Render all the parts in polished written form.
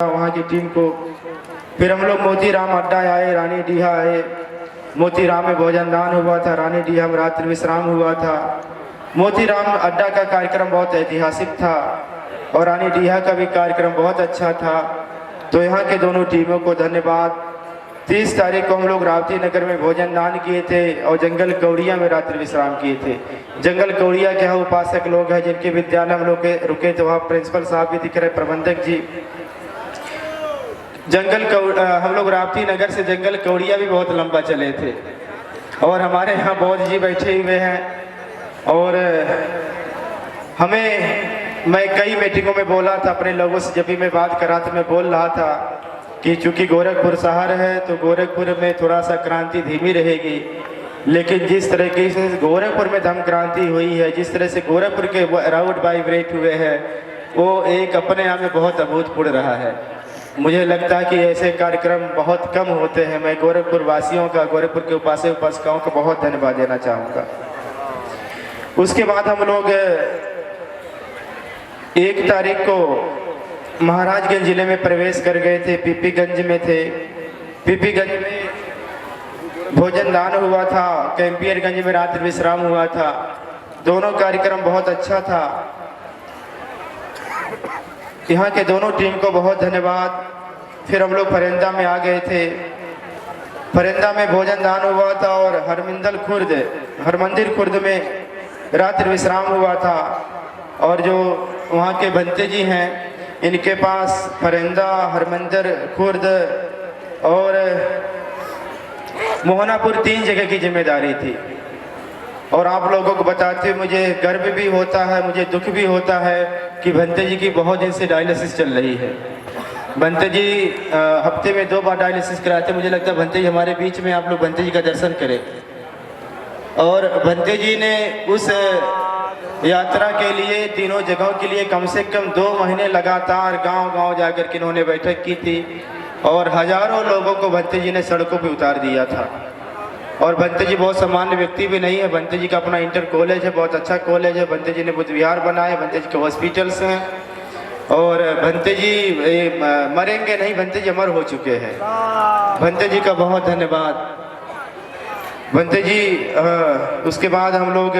वहाँ की टीम को। फिर हम लोग मोतीराम अड्डा आए, रानी डीहा आए। मोतीराम में भोजन दान हुआ था, रानी डीहा में रात्रि विश्राम हुआ था। मोतीराम अड्डा का कार्यक्रम बहुत ऐतिहासिक था और रानी डीहा का भी कार्यक्रम बहुत अच्छा था। तो यहाँ के दोनों टीमों को धन्यवाद। 30 तारीख को हम लोग रावती नगर में भोजन दान किए थे और जंगल कौड़िया में रात्रि विश्राम किए थे। जंगल कौड़िया के यहाँ उपासक लोग हैं जिनके विद्यालय हम लोग रुके थे, वहाँ प्रिंसिपल साहब भी दिख रहे, प्रबंधक जी। हम लोग रावती नगर से जंगल कौड़िया भी बहुत लंबा चले थे और हमारे यहाँ बौद्ध जी बैठे हुए हैं। और मैं कई मीटिंगों में बोला था अपने लोगों से, जब भी मैं बात कर रहा था मैं बोल रहा था कि चूंकि गोरखपुर शहर है तो गोरखपुर में थोड़ा सा क्रांति धीमी रहेगी, लेकिन जिस तरीके से गोरखपुर में धम्म क्रांति हुई है, जिस तरह से गोरखपुर के राउंड वाइब्रेट हुए हैं, वो एक अपने आप में बहुत अभूतपूर्व रहा है। मुझे लगता है कि ऐसे कार्यक्रम बहुत कम होते हैं। मैं गोरखपुर वासियों का, गोरखपुर के उपासक उपासिकाओं का बहुत धन्यवाद देना चाहूँगा। उसके बाद हम लोग 1 तारीख को महाराजगंज जिले में प्रवेश कर गए थे। पीपीगंज में थे। पीपीगंज में भोजन दान हुआ था, कैंपियरगंज में रात्रि विश्राम हुआ था। दोनों कार्यक्रम बहुत अच्छा था। यहाँ के दोनों टीम को बहुत धन्यवाद। फिर हम लोग फरेंदा में आ गए थे। फरेंदा में भोजन दान हुआ था और हरमंदिर खुर्द में रात्रि विश्राम हुआ था। और जो वहाँ के भंते जी हैं, इनके पास फरेंदा, हरमंदिर खुर्द और मोहनापुर 3 जगह की जिम्मेदारी थी। और आप लोगों को बताते हुए मुझे गर्व भी होता है, मुझे दुख भी होता है कि भंते जी की बहुत दिन से डायलिसिस चल रही है। भंते जी हफ्ते में 2 बार डायलिसिस कराते। मुझे लगता है भंते जी हमारे बीच में, आप लोग भंते जी का दर्शन करें। और भंते जी ने उस यात्रा के लिए, तीनों जगहों के लिए कम से कम 2 महीने लगातार गांव-गांव जाकर के इन्होंने बैठक की थी और हजारों लोगों को भंते जी ने सड़कों पे उतार दिया था। और भंते जी बहुत सामान्य व्यक्ति भी नहीं है। भंते जी का अपना इंटर कॉलेज है, बहुत अच्छा कॉलेज है। भंते जी ने बुद्ध विहार बनाए, भंते जी के हॉस्पिटल्स हैं। और भंते जी मरेंगे नहीं, भंते जी अमर हो चुके हैं। भंते जी का बहुत धन्यवाद। भंते जी उसके बाद हम लोग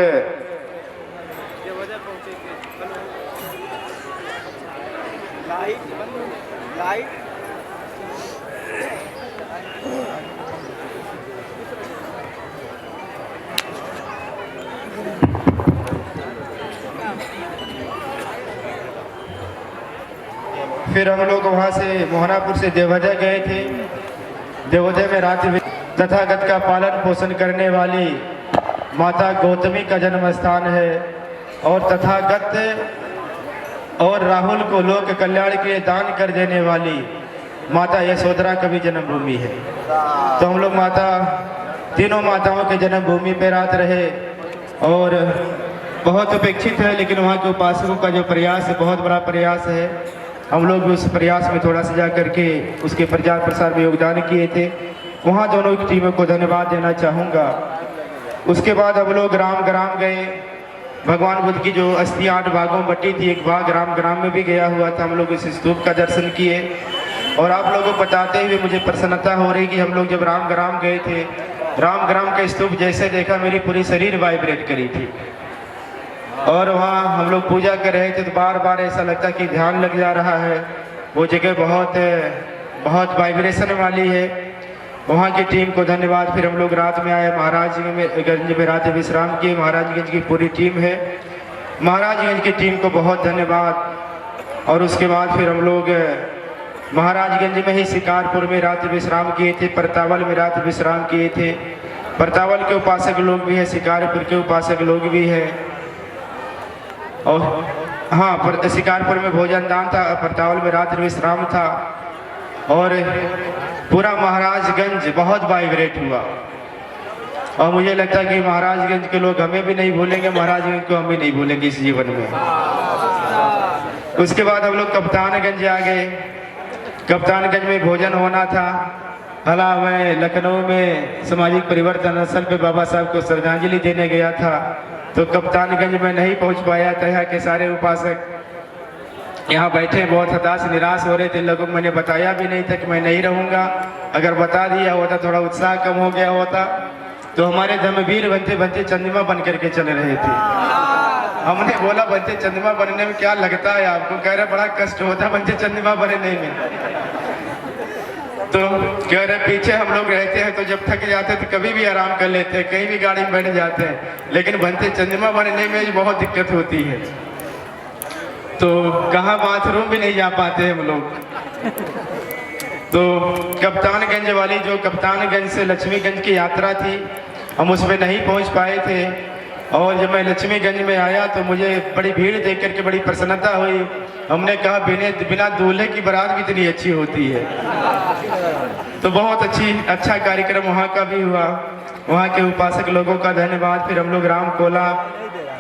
फिर हम लोग वहाँ से मोहनापुर से देवोदय गए थे। देवोदय में रात्रि तथागत का पालन पोषण करने वाली माता गौतमी का जन्म स्थान है और तथागत और राहुल को लोक कल्याण के लिए दान कर देने वाली माता यशोधरा का भी जन्मभूमि है। तो हम लोग तीनों माताओं के जन्मभूमि पे रात रहे और बहुत उपेक्षित है, लेकिन वहाँ के उपासकों का जो प्रयास है बहुत बड़ा प्रयास है। हम लोग भी उस प्रयास में थोड़ा सा जा करके उसके प्रचार प्रसार में योगदान किए थे। वहाँ दोनों की टीमों को धन्यवाद देना चाहूँगा। उसके बाद हम लोग रामग्राम गए। भगवान बुद्ध की जो अस्थियाँ 8 भागों में बटी थी, एक भाग रामग्राम में भी गया हुआ था। हम लोग इस स्तूप का दर्शन किए और आप लोगों को बताते हुए मुझे प्रसन्नता हो रही कि हम लोग जब रामग्राम गए थे, रामग्राम का स्तूप जैसे देखा मेरी पूरी शरीर वाइब्रेट करी थी। और वहाँ हम लोग पूजा कर रहे थे तो बार बार ऐसा लगता कि ध्यान लग जा रहा है। वो जगह बहुत वाइब्रेशन वाली है। वहाँ की टीम को धन्यवाद। फिर हम लोग रात में आए, महाराजगंज में रात विश्राम किए। महाराजगंज की पूरी टीम है, महाराजगंज की टीम को बहुत धन्यवाद। और उसके बाद फिर हम लोग महाराजगंज में ही शिकारपुर में रात विश्राम किए थे, परतावल में रात विश्राम किए थे। परतावल के उपासक लोग भी हैं, शिकारपुर के उपासक लोग भी हैं। और हाँ, शिकारपुर में भोजन दान था, परतावल में रात्रि विश्राम था। और पूरा महाराजगंज बहुत वाइब्रेट हुआ और मुझे लगता है कि महाराजगंज के लोग हमें भी नहीं भूलेंगे, महाराजगंज को हम भी नहीं भूलेंगे इस जीवन में। उसके बाद हम लोग कप्तानगंज आ गए। कप्तानगंज में भोजन होना था। भला मैं लखनऊ में सामाजिक परिवर्तन स्थल पे बाबा साहब को श्रद्धांजलि देने गया था तो कप्तानगंज में नहीं पहुंच पाया। तो यहाँ के सारे उपासक यहाँ बैठे बहुत हताश निराश हो रहे थे। लोगों को मैंने बताया भी नहीं था कि मैं नहीं रहूँगा। अगर बता दिया होता थोड़ा उत्साह कम हो गया होता। तो हमारे धर्मवीर बनते बनते चंद्रमा बन करके चल रहे थे। हमने बोला बनते चंद्रमा बनने में क्या लगता है आपको? कह रहे बड़ा कष्ट होता है बनते चंद्रमा बनने में। तो कह रहे पीछे हम लोग रहते हैं तो जब थक जाते तो कभी भी आराम कर लेते हैं, कहीं भी गाड़ी में बैठ जाते हैं, लेकिन बनते चंद्रमा बनने में बहुत दिक्कत होती है। तो कहाँ बाथरूम भी नहीं जा पाते हम लोग। तो कप्तानगंज वाली जो कप्तानगंज से लक्ष्मीगंज की यात्रा थी, हम उसमें नहीं पहुंच पाए थे। और जब मैं लक्ष्मीगंज में आया तो मुझे बड़ी भीड़ देख करके बड़ी प्रसन्नता हुई। हमने कहा बिना दूल्हे की बारात भी इतनी अच्छी होती है। तो बहुत अच्छा कार्यक्रम वहाँ का भी हुआ। वहाँ के उपासक लोगों का धन्यवाद। फिर हम लोग रामकोला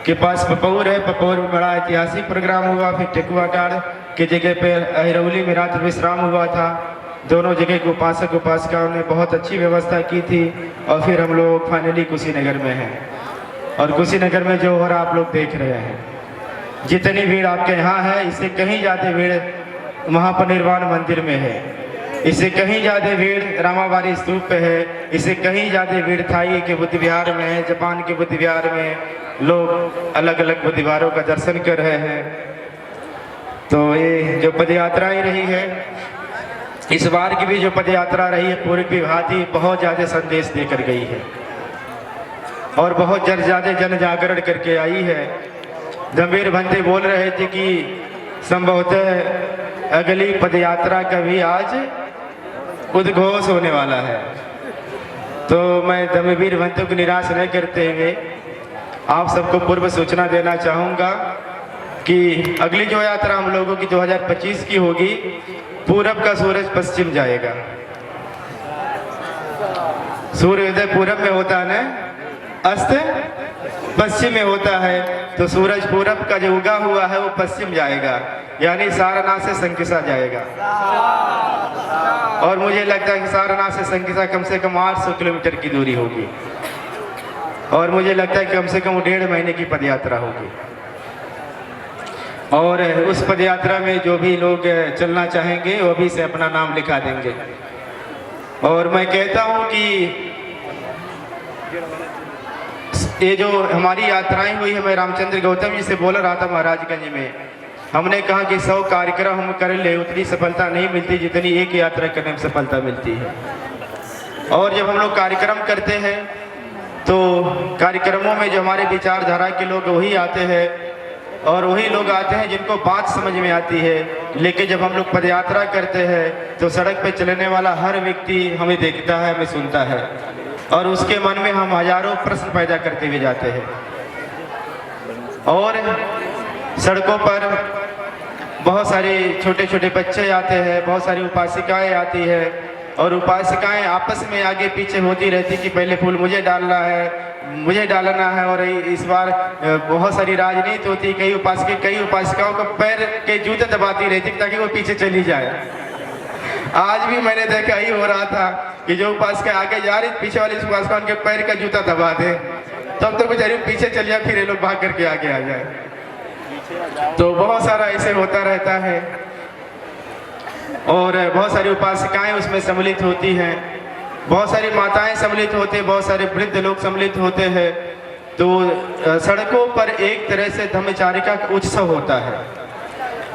के पास पपौर है, पपौर में बड़ा ऐतिहासिक प्रोग्राम हुआ। फिर टेकुआटाड़ के जगह पे अहिरौली में रात्रि विश्राम हुआ था। दोनों जगह के उपासक उपासिकाओं ने बहुत अच्छी व्यवस्था की थी। और फिर हम लोग फाइनली कुशीनगर में हैं। और कुशीनगर में जो हो रहा आप लोग देख रहे हैं, जितनी भीड़ आपके यहाँ है इससे कहीं ज़्यादा भीड़ महापरिनिर्वाण मंदिर में है। इससे कहीं ज़्यादा भीड़ रामाबारी स्तूप पे है। इससे कहीं ज़्यादा भीड़ थाई के बुद्ध विहार में है। जापान के बुद्ध विहार में लोग अलग अलग बुद्ध विहारों का दर्शन कर रहे हैं। तो ये जो पद यात्राएं रही है, इस बार की भी जो पद यात्रा रही है पूर्व की भांति बहुत ज़्यादा संदेश देकर गई है और बहुत ज़्यादा जन जागरण करके आई है। धर्मवीर भंते बोल रहे थे कि संभवतः अगली पदयात्रा का भी आज उद्घोष होने वाला है। तो मैं धर्मवीर भंतों को निराश न करते हुए आप सबको पूर्व सूचना देना चाहूँगा कि अगली जो यात्रा हम लोगों की 2025 की होगी, पूरब का सूरज पश्चिम जाएगा। सूर्योदय पूरब में होता है ना, अस्त पश्चिम में होता है। तो सूरज पूरब का जो उगा हुआ है वो पश्चिम जाएगा, यानी सारनाथ से संकिसा जाएगा। और मुझे लगता है कि सारनाथ से संकिसा कम से कम 800 किलोमीटर की दूरी होगी। और मुझे लगता है कि कम से कम 1.5 महीने की पदयात्रा होगी। और उस पदयात्रा में जो भी लोग चलना चाहेंगे वो भी से अपना नाम लिखा देंगे। और मैं कहता हूँ कि ये जो हमारी यात्राएं हुई है, मैं रामचंद्र गौतम जी से बोल रहा था महाराजगंज में। हमने कहा कि 100 कार्यक्रम हम कर ले उतनी सफलता नहीं मिलती जितनी एक यात्रा करने में सफलता मिलती है। और जब हम लोग कार्यक्रम करते हैं तो कार्यक्रमों में जो हमारे विचारधारा के लोग वही आते हैं और वही लोग आते हैं जिनको बात समझ में आती है। लेकिन जब हम लोग पदयात्रा करते हैं तो सड़क पे चलने वाला हर व्यक्ति हमें देखता है, हमें सुनता है और उसके मन में हम हजारों प्रश्न पैदा करते हुए जाते हैं। और सड़कों पर बहुत सारे छोटे छोटे बच्चे आते हैं, बहुत सारी उपासिकाएं आती है और उपासिकाएं आपस में आगे पीछे होती रहती कि पहले फूल मुझे डालना है, मुझे डालना है। और इस बार बहुत सारी राजनीति होती, कई उपासिकाओं को पैर के जूते दबाती रहती ताकि वो पीछे चली जाए। आज भी मैंने देखा ही हो रहा था कि जो उपासिका आगे जा रही पीछे वाली उपासिका उनके पैर का जूता दबा दे, तब तो बेचारी पीछे चल जाए, फिर ये लोग भाग करके आगे आ जाए। तो बहुत सारा ऐसे होता रहता है और बहुत सारी उपासिकाएं उसमें सम्मिलित होती हैं, बहुत सारी माताएं सम्मिलित होते हैं, बहुत सारे वृद्ध लोग सम्मिलित होते हैं। तो सड़कों पर एक तरह से धम्मचारिका का उत्सव होता है।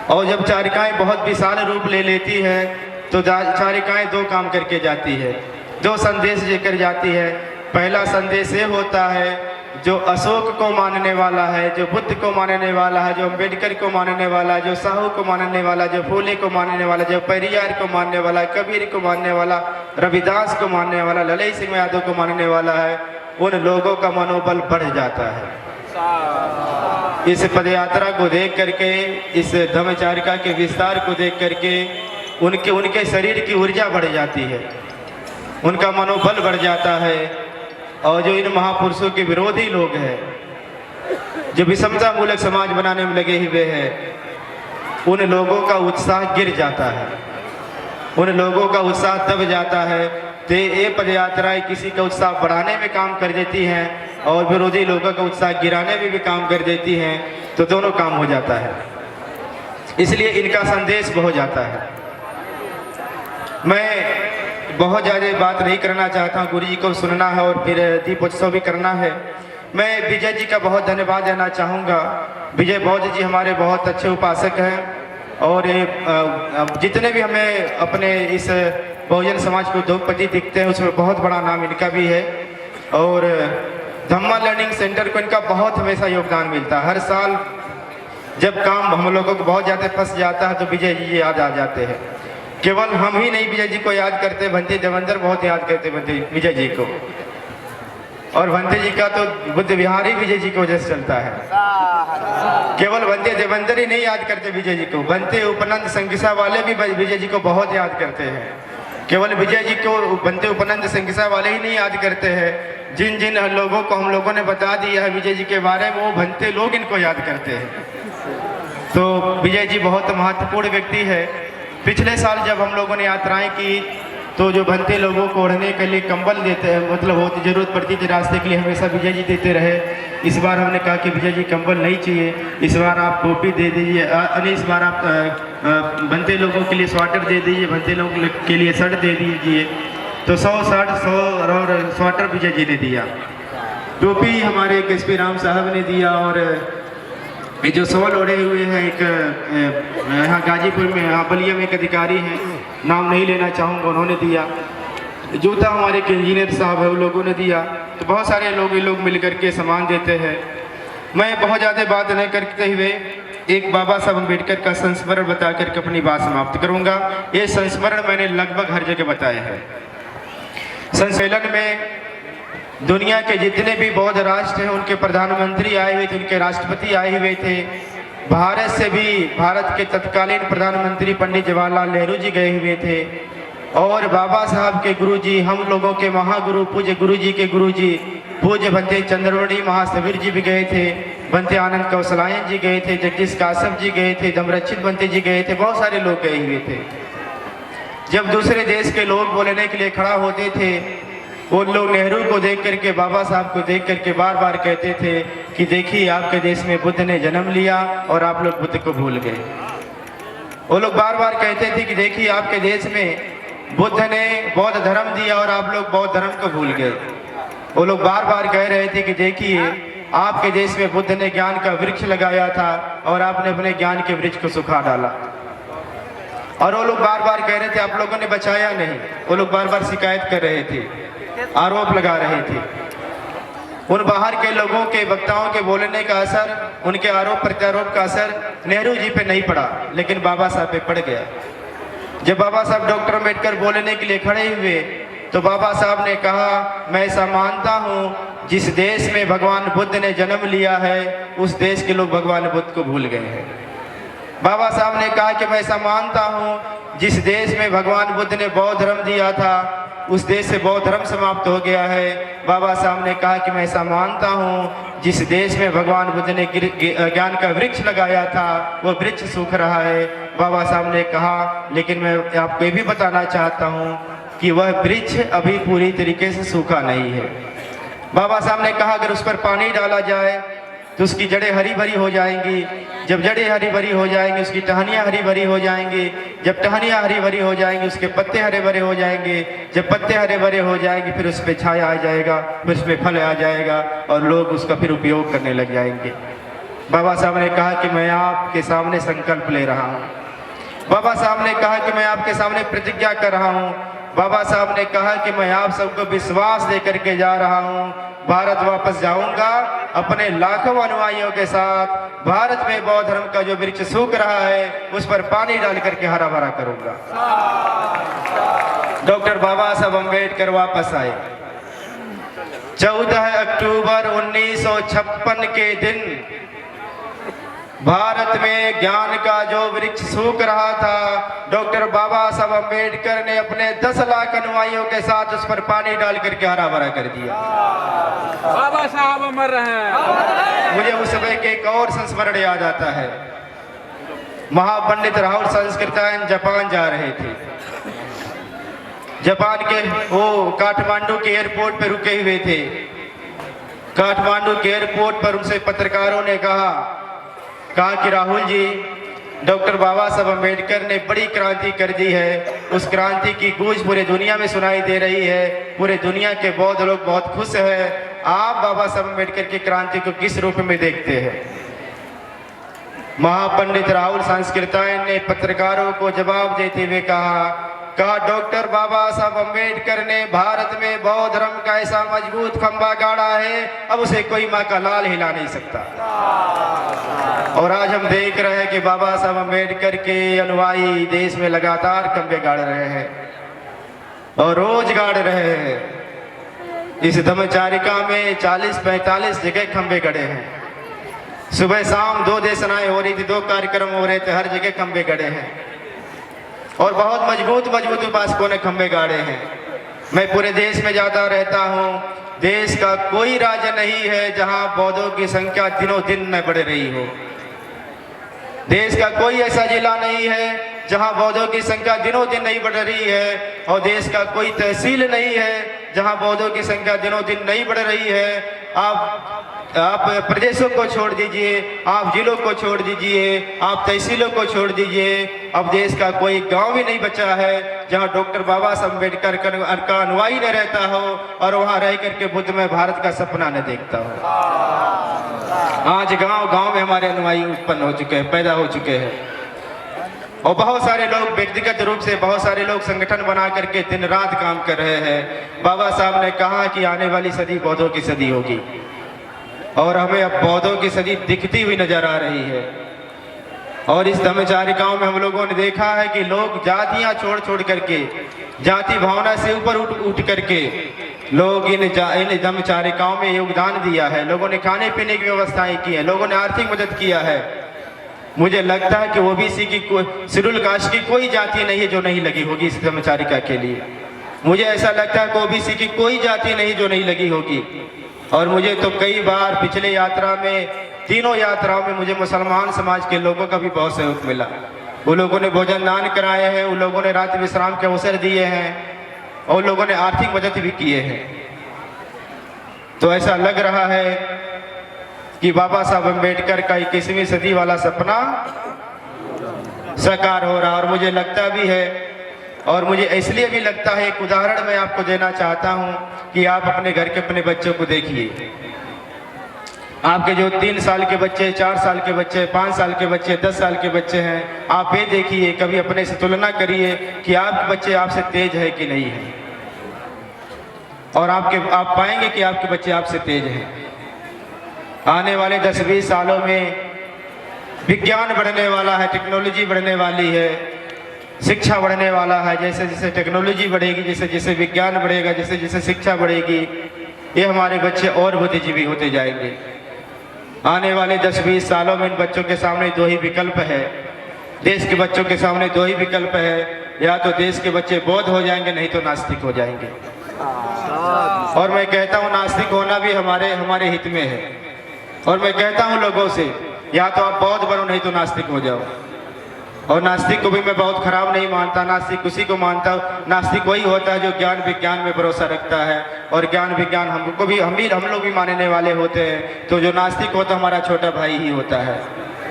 और जब चारिकाएं बहुत विशाल रूप ले लेती है तो चारिकाएं 2 काम करके जाती है, 2 संदेश लेकर जाती है। पहला संदेश ये होता है जो अशोक को मानने वाला है, जो बुद्ध को मानने वाला है, जो अम्बेडकर को मानने वाला है, जो साहू को मानने वाला, जो फूले को मानने वाला, जो पेरियार को मानने वाला, कबीर को मानने वाला, रविदास को मानने वाला, ललई सिंह यादव को मानने वाला है, उन लोगों का मनोबल बढ़ जाता है। इस पदयात्रा को देख करके, इस धम्मचारिका के विस्तार को देख करके उनके शरीर की ऊर्जा बढ़ जाती है, उनका मनोबल बढ़ जाता है। और जो इन महापुरुषों के विरोधी लोग हैं, जो विषमता मूलक समाज बनाने में लगे हुए हैं, उन लोगों का उत्साह गिर जाता है, उन लोगों का उत्साह दब जाता है। तो ये पदयात्राएं किसी का उत्साह बढ़ाने में काम कर देती हैं और विरोधी लोगों का उत्साह गिराने में भी काम कर देती हैं। तो दोनों काम हो जाता है। इसलिए इनका संदेश बहुत जाता है। मैं बहुत ज़्यादा बात नहीं करना चाहता हूँ, गुरु जी को सुनना है और फिर दीपोत्सव भी करना है। मैं विजय जी का बहुत धन्यवाद देना चाहूँगा। विजय बौद्ध जी हमारे बहुत अच्छे उपासक हैं और जितने भी हमें अपने इस बहुजन समाज को उद्योगपति दिखते हैं उसमें बहुत बड़ा नाम इनका भी है। और धम्मा लर्निंग सेंटर को इनका बहुत हमेशा योगदान मिलता है। हर साल जब काम हम लोगों को बहुत ज़्यादा फंस जाता है तो विजय जी याद आ जाते हैं। केवल हम ही नहीं विजय जी को याद करते, भंते देवेंद्र बहुत याद करते विजय जी को। और भंते जी का तो बुद्ध विहार ही विजय जी की वजह से चलता है। केवल भंते देवेंद्र ही नहीं याद करते विजय जी को, भंते उपनंद संगिसा वाले भी विजय जी को बहुत याद करते हैं। केवल विजय जी को भंते उपनंद संगिसा वाले ही नहीं याद करते हैं, जिन जिन लोगों को हम लोगों ने बता दिया है विजय जी के बारे में वो भंते लोग इनको याद करते हैं। तो विजय जी बहुत महत्वपूर्ण व्यक्ति है। पिछले साल जब हम लोगों ने यात्राएं की तो जो भंते लोगों को ओढ़ने के लिए कंबल देते हैं, मतलब बहुत ज़रूरत पड़ती थी रास्ते के लिए, हमेशा विजय जी देते रहे। इस बार हमने कहा कि विजय जी कंबल नहीं चाहिए, इस बार आप टोपी दे दीजिए, इस बार आप भंते लोगों के लिए स्वेटर दे दीजिए, भंते लोगों के लिए शर्ट दे दीजिए। तो 100 शर्ट 100 और स्वेटर विजय जी ने दिया। टोपी हमारे एसपी राम साहब ने दिया और ये जो सवाल ओढ़े हुए हैं एक यहाँ गाजीपुर में, यहाँ बलिया में एक अधिकारी हैं, नाम नहीं लेना चाहूँगा, उन्होंने दिया। जूता हमारे एक इंजीनियर साहब है, उन लोगों ने दिया। तो बहुत सारे लोग मिल करके सामान देते हैं। मैं बहुत ज़्यादा बात नहीं करते हुए एक बाबा साहब अम्बेडकर का संस्मरण बता करके अपनी बात समाप्त करूँगा। ये संस्मरण मैंने लगभग हर जगह बताया है। संमेलन में दुनिया के जितने भी बौद्ध राष्ट्र हैं उनके प्रधानमंत्री आए हुए थे, उनके राष्ट्रपति आए हुए थे। भारत से भी भारत के तत्कालीन प्रधानमंत्री पंडित जवाहरलाल नेहरू जी गए हुए थे और बाबा साहब के गुरुजी, हम लोगों के महागुरु पूज्य गुरुजी के गुरुजी पूज्य भंते चंद्रमणि महासवीर जी भी गए थे, भंते आनंद कौशलायन जी गए थे, जगदीश कासव जी गए थे, दमरक्षित भंते जी गए थे, बहुत सारे लोग गए हुए थे। जब दूसरे देश के लोग बोलने के लिए खड़ा होते थे वो लोग नेहरू को देख करके, बाबा साहब को देख करके बार बार कहते थे कि देखिए आपके देश में बुद्ध ने जन्म लिया और आप लोग बुद्ध को भूल गए। वो लोग बार बार कहते थे कि देखिए आपके देश में बुद्ध ने बौद्ध धर्म दिया और आप लोग बौद्ध धर्म को भूल गए। वो लोग बार बार कह रहे थे कि देखिए आपके देश में बुद्ध ने ज्ञान का वृक्ष लगाया था और आपने अपने ज्ञान के वृक्ष को सुखा डाला। और वो लोग बार बार कह रहे थे आप लोगों ने बचाया नहीं। वो लोग बार बार शिकायत कर रहे थे, आरोप लगा रहे थे। उन बाहर के लोगों के वक्ताओं के बोलने का असर, उनके आरोप प्रत्यारोप का असर नेहरू जी पे नहीं पड़ा, लेकिन बाबा साहब पे पड़ गया। जब बाबा साहब डॉक्टर अम्बेडकर बोलने के लिए खड़े हुए तो बाबा साहब ने कहा मैं ऐसा मानता हूँ जिस देश में भगवान बुद्ध ने जन्म लिया है उस देश के लोग भगवान बुद्ध को भूल गए हैं। बाबा साहब ने कहा कि मैं ऐसा मानता हूँ जिस देश में भगवान बुद्ध ने बौद्ध धर्म दिया था उस देश से बौद्ध धर्म समाप्त हो गया है। बाबा साहब ने कहा कि मैं ऐसा मानता हूँ जिस देश में भगवान बुद्ध ने ज्ञान का वृक्ष लगाया था वो वृक्ष सूख रहा है। बाबा साहब ने कहा लेकिन मैं आपको ये भी बताना चाहता हूँ कि वह वृक्ष अभी पूरी तरीके से सूखा नहीं है। बाबा साहब ने कहा अगर उस पर पानी डाला जाए तो उसकी जड़ें हरी भरी हो जाएंगी। जब जड़ें हरी भरी हो जाएंगी उसकी टहनियाँ हरी भरी हो जाएंगी। जब टहनियाँ हरी भरी हो जाएंगी उसके पत्ते हरे भरे हो जाएंगे। जब पत्ते हरे भरे हो जाएंगे फिर उस पर छाया आ जाएगा, फिर उस पर फल आ जाएगा और लोग उसका फिर उपयोग करने लग जाएंगे। बाबा साहब ने कहा कि मैं आपके सामने संकल्प ले रहा हूँ। बाबा साहब ने कहा कि मैं आपके सामने प्रतिज्ञा कर रहा हूँ। बाबा साहब ने कहा कि मैं आप सबको विश्वास दे करके जा रहा हूँ, भारत वापस जाऊंगा अपने लाखों अनुयायियों के साथ। भारत में बौद्ध धर्म का जो वृक्ष सूख रहा है उस पर पानी डाल करके हरा भरा करूंगा। डॉक्टर बाबा साहब अम्बेडकर वापस आए। 14 अक्टूबर 1956 के दिन भारत में ज्ञान का जो वृक्ष सूख रहा था डॉक्टर बाबा साहब अम्बेडकर ने अपने 10 लाख अनुयायियों के साथ उस पर पानी डाल करके हरा भरा कर दिया। बाबा साहब अमर रहे। मुझे उस समय के एक और संस्मरण याद आता है। महापंडित राहुल संस्कृतायन जापान जा रहे थे। जापान के वो काठमांडू के एयरपोर्ट पर रुके हुए थे। काठमांडू के एयरपोर्ट पर उनसे पत्रकारों ने कहा कि राहुल जी डॉक्टर बाबा साहब अम्बेडकर ने बड़ी क्रांति कर दी है। उस क्रांति की गूंज पूरे दुनिया में सुनाई दे रही है। पूरे दुनिया के बौद्ध लोग बहुत खुश हैं। आप बाबा साहब अम्बेडकर की क्रांति को किस रूप में देखते हैं? महापंडित राहुल सांस्कृतायन ने पत्रकारों को जवाब देते हुए कहा डॉक्टर बाबा साहब अम्बेडकर ने भारत में बौद्ध धर्म का ऐसा मजबूत खंभा गाड़ा है, अब उसे कोई माँ का लाल हिला नहीं सकता। और आज हम देख रहे हैं कि बाबा साहब अम्बेडकर के अनुयायी देश में लगातार खंभे गाड़ रहे हैं और रोज गाड़ रहे हैं। इस धम्मचारिका में 40-45 जगह खंभे गड़े हैं। सुबह शाम 2 देशनाएं हो रही थी, 2 कार्यक्रम हो रहे थे, हर जगह खंभे गड़े हैं और बहुत मजबूत उपासकों ने खंभे गाड़े हैं। मैं पूरे देश में जाता रहता हूँ। देश का कोई राज्य नहीं है जहाँ बौद्धों की संख्या दिनों दिन न बढ़ रही हो। देश का कोई ऐसा जिला नहीं है जहाँ बौद्धों की संख्या दिनों दिन नहीं बढ़ रही है, और देश का कोई तहसील नहीं है जहाँ बौद्धों की संख्या दिनों दिन नहीं बढ़ रही है। आप प्रदेशों को छोड़ दीजिए, आप जिलों को छोड़ दीजिए, आप तहसीलों को छोड़ दीजिए, अब देश का कोई गांव भी नहीं बचा है जहां डॉक्टर बाबा साहब अम्बेडकर का अनुयायी न रहता हो और वहां रह करके बुद्ध में भारत का सपना न देखता हो। आज गांव में हमारे अनुयायी उत्पन्न हो चुके हैं, पैदा हो चुके हैं, और बहुत सारे लोग व्यक्तिगत रूप से, बहुत सारे लोग संगठन बना करके दिन रात काम कर रहे हैं। बाबा साहब ने कहा कि आने वाली सदी बौद्धों की सदी होगी, और हमें अब बौद्धों की सदी दिखती हुई नजर आ रही है। और इस धम्मचारिकाओं में हम लोगों ने देखा है कि लोग जातियां छोड़ करके, जाति भावना से ऊपर उठ करके लोग इन धम्मचारिकाओं में योगदान दिया है। लोगों ने खाने पीने की व्यवस्थाएं की है, लोगों ने आर्थिक मदद किया है। मुझे लगता है कि ओबीसी की, शेड्यूल कास्ट की कोई जाति नहीं है जो नहीं लगी होगी इस धम्मचारिका के लिए। मुझे ऐसा लगता है कि ओबीसी की कोई जाति नहीं जो नहीं लगी होगी। और मुझे तो कई बार पिछले यात्रा में, तीनों यात्राओं में मुझे मुसलमान समाज के लोगों का भी बहुत सहयोग मिला। वो लोगों ने भोजन दान कराए हैं, उन लोगों ने रात विश्राम के अवसर दिए हैं, और उन लोगों ने आर्थिक मदद भी किए हैं। तो ऐसा लग रहा है कि बाबा साहब अम्बेडकर का 21वीं सदी वाला सपना साकार हो रहा। और मुझे लगता भी है, और मुझे इसलिए भी लगता है, एक उदाहरण मैं आपको देना चाहता हूं कि आप अपने घर के अपने बच्चों को देखिए। आपके जो 3 साल के बच्चे, 4 साल के बच्चे, 5 साल के बच्चे, 10 साल के बच्चे हैं, आप ये देखिए, कभी अपने से तुलना करिए कि आपके बच्चे आपसे तेज है कि नहीं है, और आप पाएंगे कि आपके बच्चे आपसे तेज हैं। आने वाले 10-20 सालों में विज्ञान बढ़ने वाला है, टेक्नोलॉजी बढ़ने वाली है, शिक्षा बढ़ने वाला है। जैसे जैसे टेक्नोलॉजी बढ़ेगी, जैसे जैसे विज्ञान बढ़ेगा, जैसे जैसे शिक्षा बढ़ेगी, ये हमारे बच्चे और बुद्धिजीवी होते जाएंगे। आने वाले 10-20 सालों में इन बच्चों के सामने 2 ही विकल्प है। देश के बच्चों के सामने 2 ही विकल्प है, या तो देश के बच्चे बौद्ध हो जाएंगे, नहीं तो नास्तिक हो जाएंगे। और मैं कहता हूँ नास्तिक होना भी हमारे हित में है। और मैं कहता हूँ लोगों से, या तो आप बौद्ध बनो, नहीं तो नास्तिक हो जाओ। और नास्तिक को भी मैं बहुत खराब नहीं मानता, नास्तिक उसी को मानता हूँ। नास्तिक वही होता है जो ज्ञान विज्ञान में भरोसा रखता है, और ज्ञान विज्ञान हम लोग भी मानने वाले होते हैं। तो जो नास्तिक होता हमारा छोटा भाई ही होता है,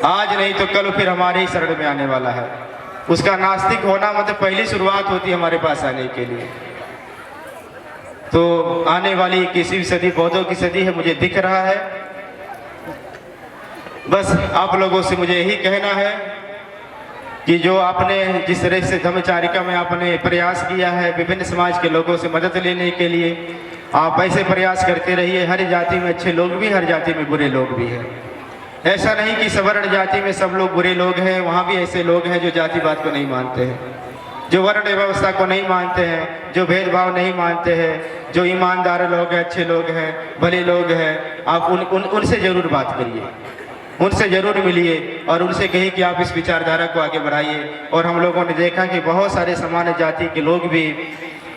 आज नहीं तो कल फिर हमारे ही शरण में आने वाला है। उसका नास्तिक होना मतलब पहली शुरुआत होती है हमारे पास आने के लिए। तो आने वाली 21वीं सदी बौद्धों की सदी है, मुझे दिख रहा है। बस आप लोगों से मुझे यही कहना है कि जो आपने जिस तरह से धम्मचारिका में आपने प्रयास किया है विभिन्न समाज के लोगों से मदद लेने के लिए, आप ऐसे प्रयास करते रहिए। हर जाति में अच्छे लोग भी, हर जाति में बुरे लोग भी हैं। ऐसा नहीं कि सवर्ण जाति में सब लोग बुरे लोग हैं, वहाँ भी ऐसे लोग हैं जो जातिवाद को नहीं मानते हैं, जो वर्ण व्यवस्था को नहीं मानते हैं, जो भेदभाव नहीं मानते हैं, जो ईमानदार लोग हैं, अच्छे लोग हैं, भले लोग हैं। आप उनसे जरूर बात करिए, उनसे जरूर मिलिए, और उनसे कहिए कि आप इस विचारधारा को आगे बढ़ाइए। और हम लोगों ने देखा कि बहुत सारे सामान्य जाति के लोग भी,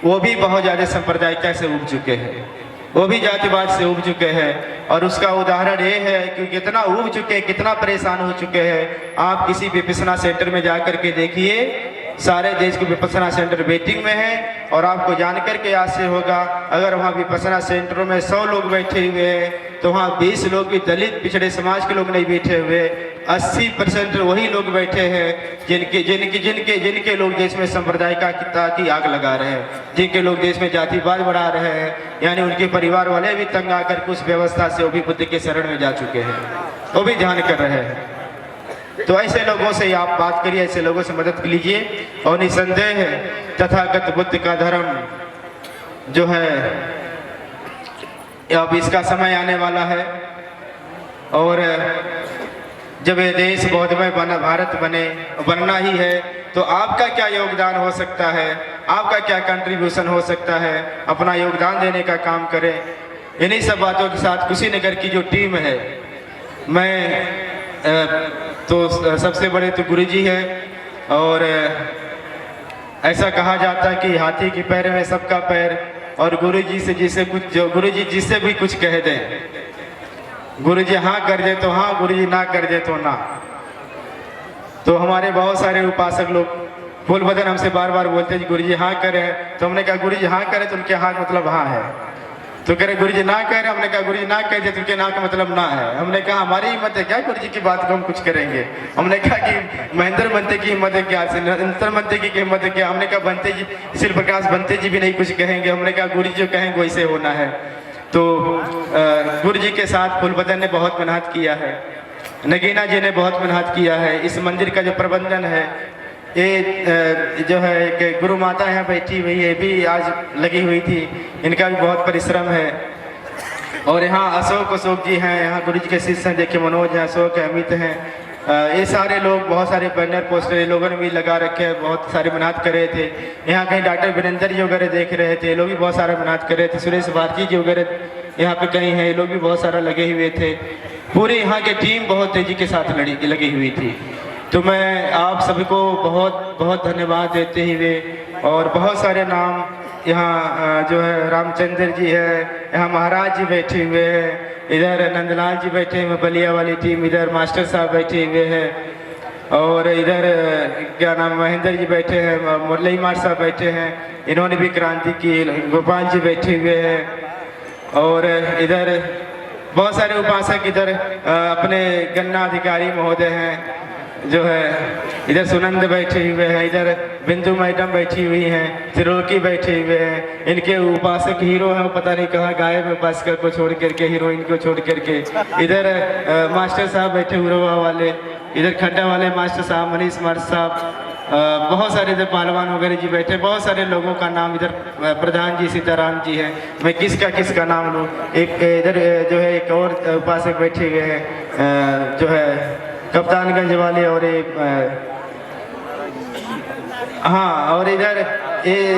वो भी बहुत ज़्यादा सांप्रदायिकता से उब चुके हैं, वो भी जातिवाद से उब चुके हैं। और उसका उदाहरण ये है कि कितना उब चुके हैं, कितना परेशान हो चुके हैं। आप किसी विपश्यना सेंटर में जा कर के देखिए, सारे देश के विपස්සना सेंटर वेटिंग में हैं। और आपको जानकर के आज से होगा, अगर वहाँ विपස්සना सेंटरों में 100 लोग बैठे हुए हैं तो वहाँ 20 लोग भी दलित पिछड़े समाज के लोग नहीं बैठे हुए, 80% वही लोग बैठे हैं जिनके लोग देश में सांप्रदायिकता की आग लगा रहे हैं, जिनके लोग देश में जातिवाद बढ़ा रहे हैं, यानी उनके परिवार वाले भी तंग आकर उस व्यवस्था से वो भी बुद्ध के शरण में जा चुके हैं, वो भी ध्यान कर रहे हैं। तो ऐसे लोगों से आप बात करिए, ऐसे लोगों से मदद लीजिए। और निसंदेह तथागत बुद्ध का धर्म जो है अब इसका समय आने वाला है, और जब ये देश बौद्धमय बना, भारत बनना ही है, तो आपका क्या योगदान हो सकता है, आपका क्या कंट्रीब्यूशन हो सकता है, अपना योगदान देने का काम करें। इन्हीं सब बातों के साथ कुशीनगर की जो टीम है, मैं तो सबसे बड़े तो गुरुजी हैं, और ऐसा कहा जाता है कि हाथी के पैर में सबका पैर, और गुरुजी से गुरुजी जिससे भी कुछ कह दें, गुरुजी हाँ कर दे तो हाँ, गुरुजी ना कर दे तो ना। तो हमारे बहुत सारे उपासक लोग फूल बदन हमसे बार बार बोलते हैं गुरुजी हाँ करे, तो हमने कहा गुरुजी हाँ करे तो उनके हाँ मतलब हाँ है। तो कह रहे गुरुजी ना कह रहे, हमने कहा गुरुजी ना कह दे तो उनके ना का मतलब ना है। हमने कहा हमारी हिम्मत है क्या गुरुजी की बात को हम कुछ करेंगे। हमने कहा कि महेंद्र बनते की हिम्मत है क्या, अंतर बनते की हिम्मत है क्या। हमने कहा बनते जी, शिव प्रकाश बनते जी भी नहीं कुछ कहेंगे। हमने कहा गुरुजी जो कहेंगे वैसे होना है। तो गुरुजी के साथ फूलबदन ने बहुत मेहनत किया है, नगीना जी ने बहुत मेहनत किया है। इस मंदिर का जो प्रबंधन है, ये जो है एक गुरु माता यहाँ बैठी हुई है, भी आज लगी हुई थी, इनका भी बहुत परिश्रम है। और यहाँ अशोक जी हैं, यहाँ गुरु जी के शिष्य हैं, देखिए मनोज हैं, अशोक है, अमित हैं, ये सारे लोग, बहुत सारे बैनर पोस्टर ये लोगों ने भी लगा रखे हैं, बहुत सारी मेहनत कर रहे थे। यहाँ कहीं डॉक्टर वीरेंद्र जी वगैरह देख रहे थे, ये लोग भी बहुत सारा मेहनत कर रहे थे। सुरेश भारती जी वगैरह यहाँ पे कहीं हैं, ये लोग भी बहुत सारा लगे हुए थे। पूरी यहाँ की टीम बहुत तेजी के साथ लगी हुई थी। तो मैं आप सभी को बहुत बहुत धन्यवाद देते हुए, और बहुत सारे नाम यहाँ जो है रामचंद्र जी है, यहाँ महाराज जी बैठे हुए हैं, इधर नंदलाल जी बैठे हुए, बलिया वाली टीम, इधर मास्टर साहब बैठे हुए हैं, और इधर क्या नाम महेंद्र जी बैठे हैं, मुरली मार साहब बैठे हैं, इन्होंने भी क्रांति की, गोपाल जी बैठे हुए हैं, और इधर बहुत सारे उपासक, इधर अपने गन्ना अधिकारी महोदय हैं जो है, इधर सुनंद बैठे हुए हैं, इधर बिंदु मैडम बैठी हुई हैं, त्रिलोकी बैठे हुए हैं। इनके उपासक हीरो हैं, पता नहीं कहाँ गाय में बस कर को छोड़ करके, हीरोइन को छोड़ करके। इधर मास्टर साहब बैठे उरवा वाले, इधर खड्डा वाले मास्टर साहब, मनीष मार साहब, बहुत सारे इधर पहलवान वगैरह जी बैठे, बहुत सारे लोगों का नाम, इधर प्रधान जी सीताराम जी हैं, मैं किसका नाम लूँ। एक इधर जो है एक और उपासक बैठे हुए हैं जो है कप्तानगंज वाले, और एक हाँ, और इधर ये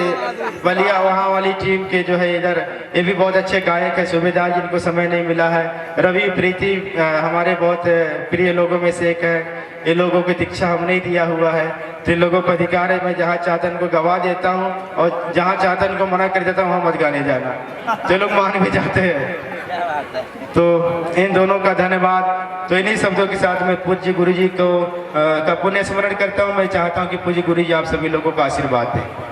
बलिया वहाँ वाली टीम के जो है, इधर ये भी बहुत अच्छे गायक है, सूबेदार जिनको समय नहीं मिला है। रवि प्रीति हमारे बहुत प्रिय लोगों में से एक है। ये लोगों की दीक्षा हम नहीं दिया हुआ है, तो इन लोगों को अधिकार है, मैं जहाँ चाहता उनको गवा देता हूँ, और जहाँ चाहता उनको मना कर देता हूँ वहाँ मत गाने जाना, तो लोग मान भी जाते हैं। तो इन दोनों का धन्यवाद। तो इन्हीं शब्दों के साथ मैं पूज्य गुरुजी को का पुण्य स्मरण करता हूँ। मैं चाहता हूँ कि पूज्य गुरुजी आप सभी लोगों को आशीर्वाद दें।